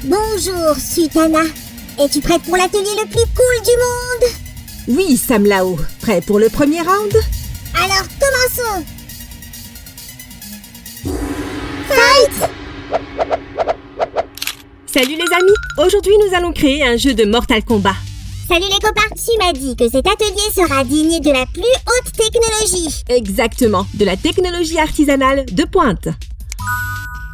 Bonjour, Sutana. Es-tu prête pour l'atelier le plus cool du monde? Oui, Sam Lao. Prêt pour le premier round? Alors, commençons. Fight! Salut les amis! Aujourd'hui, nous allons créer un jeu de Mortal Kombat. Salut les copains, tu m'as dit que cet atelier sera digne de la plus haute technologie. Exactement, de la technologie artisanale de pointe.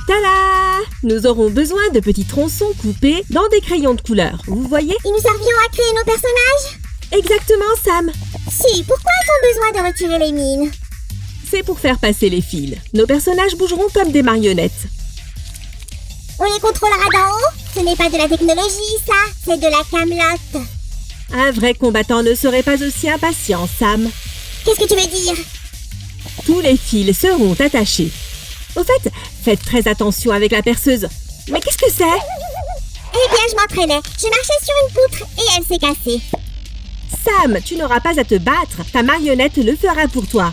Tada! Nous aurons besoin de petits tronçons coupés dans des crayons de couleur. Vous voyez? Et nous servirons à créer nos personnages? Exactement, Sam! Si, pourquoi a-t-on besoin de retirer les mines? C'est pour faire passer les fils. Nos personnages bougeront comme des marionnettes. On les contrôlera d'en haut? Ce n'est pas de la technologie, ça, c'est de la camelote. Un vrai combattant ne serait pas aussi impatient, Sam. Qu'est-ce que tu veux dire? Tous les fils seront attachés. Au fait, faites très attention avec la perceuse. Mais qu'est-ce que c'est? Eh bien, je m'entraînais. Je marchais sur une poutre et elle s'est cassée. Sam, tu n'auras pas à te battre. Ta marionnette le fera pour toi.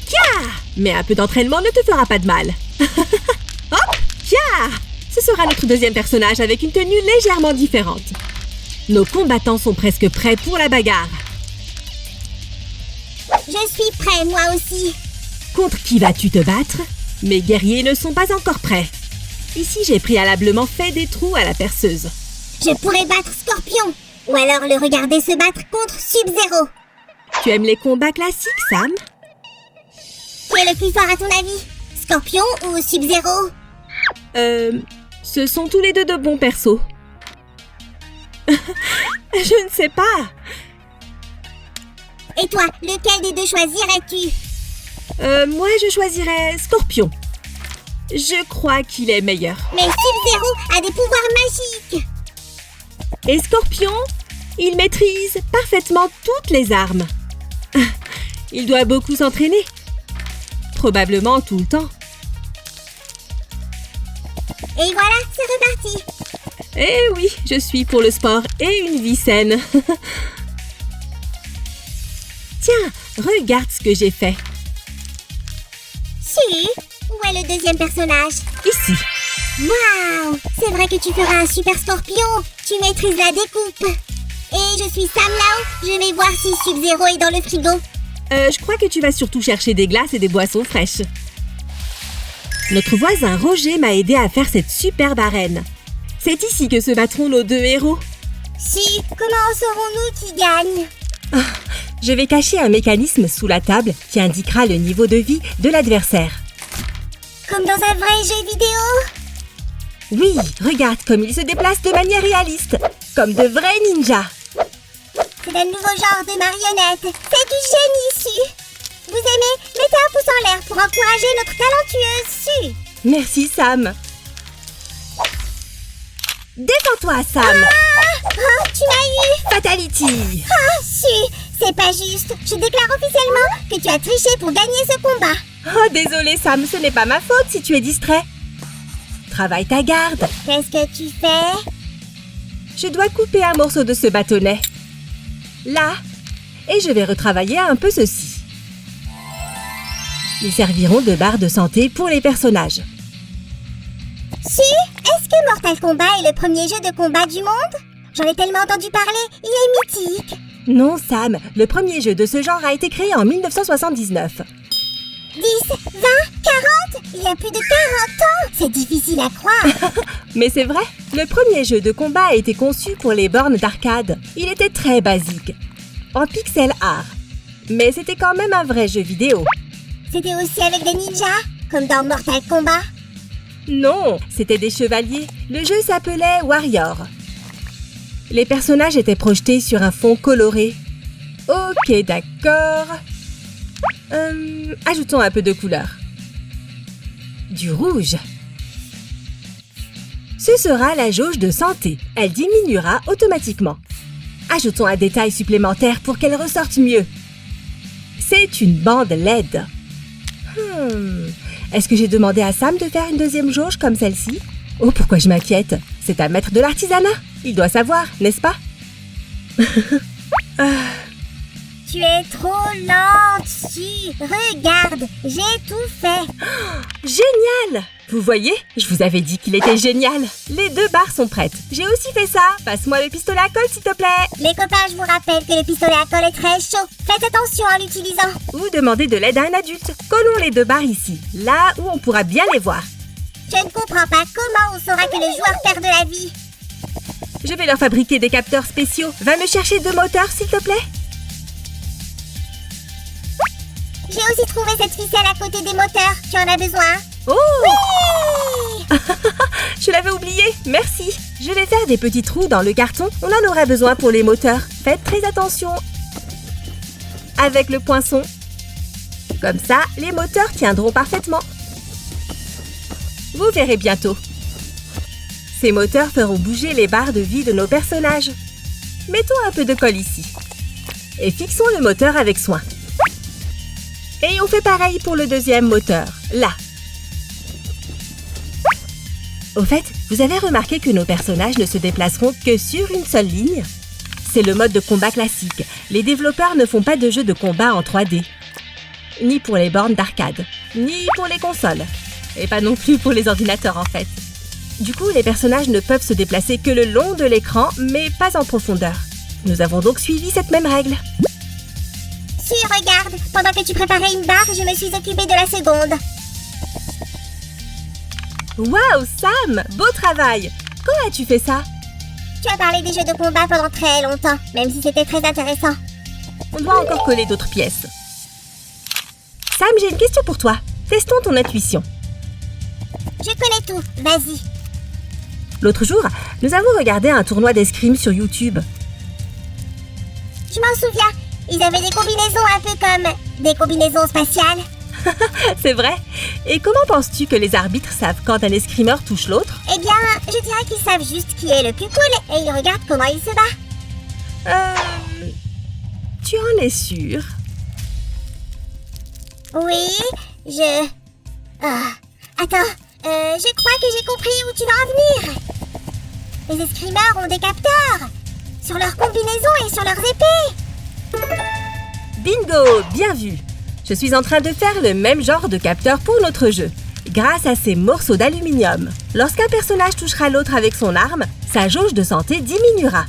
Kia! Mais un peu d'entraînement ne te fera pas de mal. Hop! Kia! Ce sera notre deuxième personnage avec une tenue légèrement différente. Nos combattants sont presque prêts pour la bagarre. Je suis prêt, moi aussi. Contre qui vas-tu te battre? Mes guerriers ne sont pas encore prêts. Ici, j'ai préalablement fait des trous à la perceuse. Je pourrais battre Scorpion. Ou alors le regarder se battre contre Sub-Zero. Tu aimes les combats classiques, Sam? Qui est le plus fort à ton avis? Scorpion ou Sub-Zero? Ce sont tous les deux de bons persos. Je ne sais pas. Et toi, lequel des deux choisirais-tu? Moi, je choisirais Scorpion. Je crois qu'il est meilleur. Mais Sub-Zero a des pouvoirs magiques. Et Scorpion, il maîtrise parfaitement toutes les armes. Il doit beaucoup s'entraîner. Probablement tout le temps. Et voilà, c'est reparti. Eh oui, je suis pour le sport et une vie saine. Tiens, regarde ce que j'ai fait. Si, où est le deuxième personnage? Ici. Waouh! C'est vrai que tu feras un super Scorpion. Tu maîtrises la découpe. Et je suis Sam Lao. Je vais voir si Sub-Zero est dans le frigo. Je crois que tu vas surtout chercher des glaces et des boissons fraîches. Notre voisin Roger m'a aidé à faire cette superbe arène. C'est ici que se battront nos deux héros. Si, comment saurons-nous qui gagne? Je vais cacher un mécanisme sous la table qui indiquera le niveau de vie de l'adversaire. Comme dans un vrai jeu vidéo? Oui, regarde comme il se déplace de manière réaliste, comme de vrais ninjas. C'est un nouveau genre de marionnette. C'est du génie, Su. Vous aimez? Mettez un pouce en l'air pour encourager notre talentueuse Su. Merci, Sam. Défends-toi, Sam. Oh, tu m'as eu. Fatality. Oh, Su, c'est pas juste. Je déclare officiellement que tu as triché pour gagner ce combat. Oh, désolé, Sam, ce n'est pas ma faute si tu es distrait. Travaille ta garde. Qu'est-ce que tu fais? Je dois couper un morceau de ce bâtonnet. Là. Et je vais retravailler un peu ceci. Ils serviront de barre de santé pour les personnages. Su, est-ce que Mortal Kombat est le premier jeu de combat du monde? J'en ai tellement entendu parler, il est mythique. Non, Sam, le premier jeu de ce genre a été créé en 1979. 10, 20, 40? Il y a plus de 40 ans! C'est difficile à croire. Mais c'est vrai, le premier jeu de combat a été conçu pour les bornes d'arcade. Il était très basique, en pixel art. Mais c'était quand même un vrai jeu vidéo. C'était aussi avec des ninjas, comme dans Mortal Kombat? Non, c'était des chevaliers. Le jeu s'appelait Warrior. Les personnages étaient projetés sur un fond coloré. Ok, d'accord. Ajoutons un peu de couleur. Du rouge. Ce sera la jauge de santé. Elle diminuera automatiquement. Ajoutons un détail supplémentaire pour qu'elle ressorte mieux. C'est une bande LED. Est-ce que j'ai demandé à Sam de faire une deuxième jauge comme celle-ci? Oh, pourquoi je m'inquiète? C'est un maître de l'artisanat. Il doit savoir, n'est-ce pas? Tu es trop lente, Su. Regarde, j'ai tout fait. Génial! Vous voyez? Je vous avais dit qu'il était génial. Les 2 barres sont prêtes. J'ai aussi fait ça. Passe-moi le pistolet à colle, s'il te plaît. Les copains, je vous rappelle que le pistolet à colle est très chaud. Faites attention en l'utilisant. Ou demandez de l'aide à un adulte. Collons les 2 barres ici, là où on pourra bien les voir. Je ne comprends pas comment on saura que le joueur perd de la vie. Je vais leur fabriquer des capteurs spéciaux. Va me chercher 2 moteurs, s'il te plaît. J'ai aussi trouvé cette ficelle à côté des moteurs. Tu en as besoin? Oh! Oui! Je l'avais oublié, merci. Je vais faire des petits trous dans le carton. On en aura besoin pour les moteurs. Faites très attention. Avec le poinçon. Comme ça, les moteurs tiendront parfaitement. Vous verrez bientôt. Ces moteurs feront bouger les barres de vie de nos personnages. Mettons un peu de colle ici. Et fixons le moteur avec soin. Et on fait pareil pour le deuxième moteur, là. Au fait, vous avez remarqué que nos personnages ne se déplaceront que sur une seule ligne? C'est le mode de combat classique. Les développeurs ne font pas de jeux de combat en 3D. Ni pour les bornes d'arcade, ni pour les consoles. Et pas non plus pour les ordinateurs en fait. Du coup, les personnages ne peuvent se déplacer que le long de l'écran, mais pas en profondeur. Nous avons donc suivi cette même règle. Si, regarde, pendant que tu préparais une barre, je me suis occupée de la seconde. Waouh, Sam! Beau travail! Quand as-tu fait ça? Tu as parlé des jeux de combat pendant très longtemps, même si c'était très intéressant. On doit encore coller d'autres pièces. Sam, j'ai une question pour toi. Testons ton intuition. Je connais tout, vas-y. L'autre jour, nous avons regardé un tournoi d'escrime sur YouTube. Je m'en souviens, ils avaient des combinaisons un peu comme des combinaisons spatiales. C'est vrai. Et comment penses-tu que les arbitres savent quand un escrimeur touche l'autre? Eh bien, je dirais qu'ils savent juste qui est le plus cool et ils regardent comment il se bat. Tu en es sûre? Oui, attends, je crois que j'ai compris où tu vas en venir. Les escrimeurs ont des capteurs sur leurs combinaisons et sur leurs épées. Bingo! Bien vu! Je suis en train de faire le même genre de capteur pour notre jeu, grâce à ces morceaux d'aluminium. Lorsqu'un personnage touchera l'autre avec son arme, sa jauge de santé diminuera.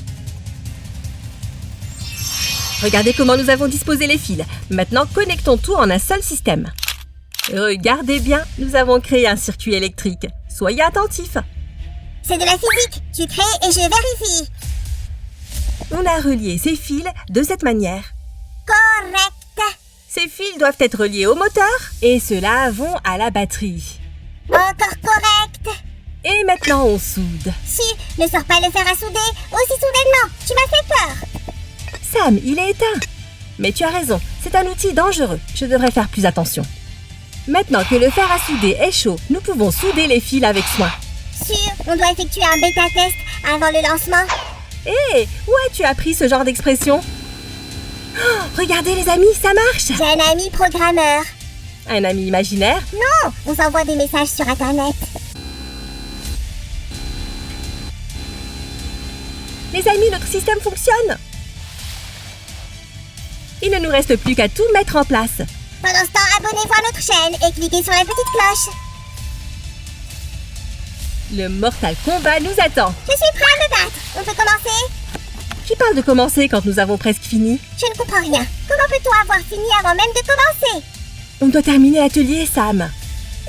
Regardez comment nous avons disposé les fils. Maintenant, connectons tout en un seul système. Regardez bien, nous avons créé un circuit électrique. Soyez attentifs. C'est de la physique. Tu crées et je vérifie. On a relié ces fils de cette manière. Correct. Ces fils doivent être reliés au moteur et ceux-là vont à la batterie. Encore correct. Et maintenant, on soude. Si, ne sors pas le fer à souder aussi soudainement. Tu m'as fait peur. Sam, il est éteint. Mais tu as raison, c'est un outil dangereux. Je devrais faire plus attention. Maintenant que le fer à souder est chaud, nous pouvons souder les fils avec soin. Sûr, on doit effectuer un bêta-test avant le lancement. Hé, où as-tu appris ce genre d'expression? Oh, regardez les amis, ça marche! J'ai un ami programmeur. Un ami imaginaire? Non, on s'envoie des messages sur Internet. Les amis, notre système fonctionne! Il ne nous reste plus qu'à tout mettre en place. Pendant ce temps, abonnez-vous à notre chaîne et cliquez sur la petite cloche. Le Mortal Kombat nous attend. Je suis prêt à me battre. On peut commencer? Qui parle de commencer quand nous avons presque fini? Je ne comprends rien. Comment peut-on avoir fini avant même de commencer? On doit terminer l'atelier, Sam.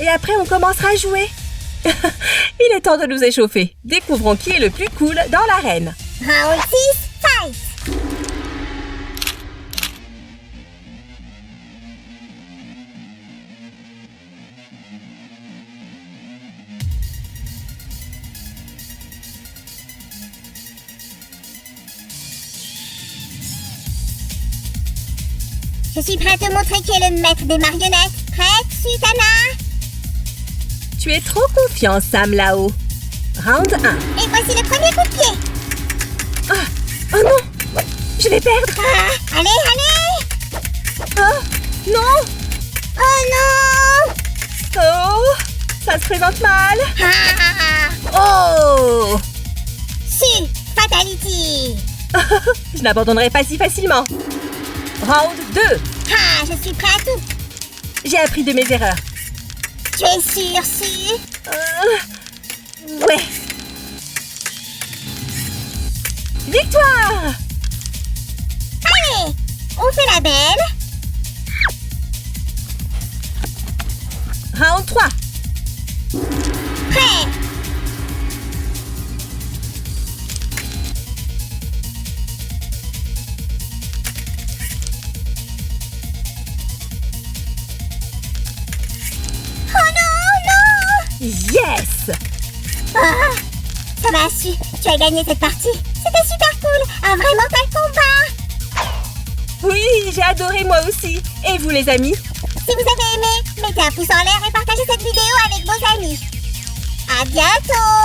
Et après, on commencera à jouer. Il est temps de nous échauffer. Découvrons qui est le plus cool dans l'arène. Round 6, fight! Je suis prêt à te montrer qui est le maître des marionnettes. Prête, Sutana? Tu es trop confiant, Sam, là-haut. Round 1. Et voici le premier coup de pied. Oh non! Je vais perdre! Allez, allez! Oh non! Oh non! Oh! Ça se présente mal! Ah! Oh! Su, fatality! Je n'abandonnerai pas si facilement. Round 2. Ah, je suis prêt à tout. J'ai appris de mes erreurs. Tu es sûr, Su? Ouais. Victoire! Allez, on fait la belle. Round 3. Prêt. Oh non, non! Yes! Ah, ça va, Su. Tu as gagné cette partie. C'était super cool. Un vrai Mortal Kombat. Oui, j'ai adoré moi aussi. Et vous les amis? Si vous avez aimé, mettez un pouce en l'air et partagez cette vidéo avec vos amis. À bientôt!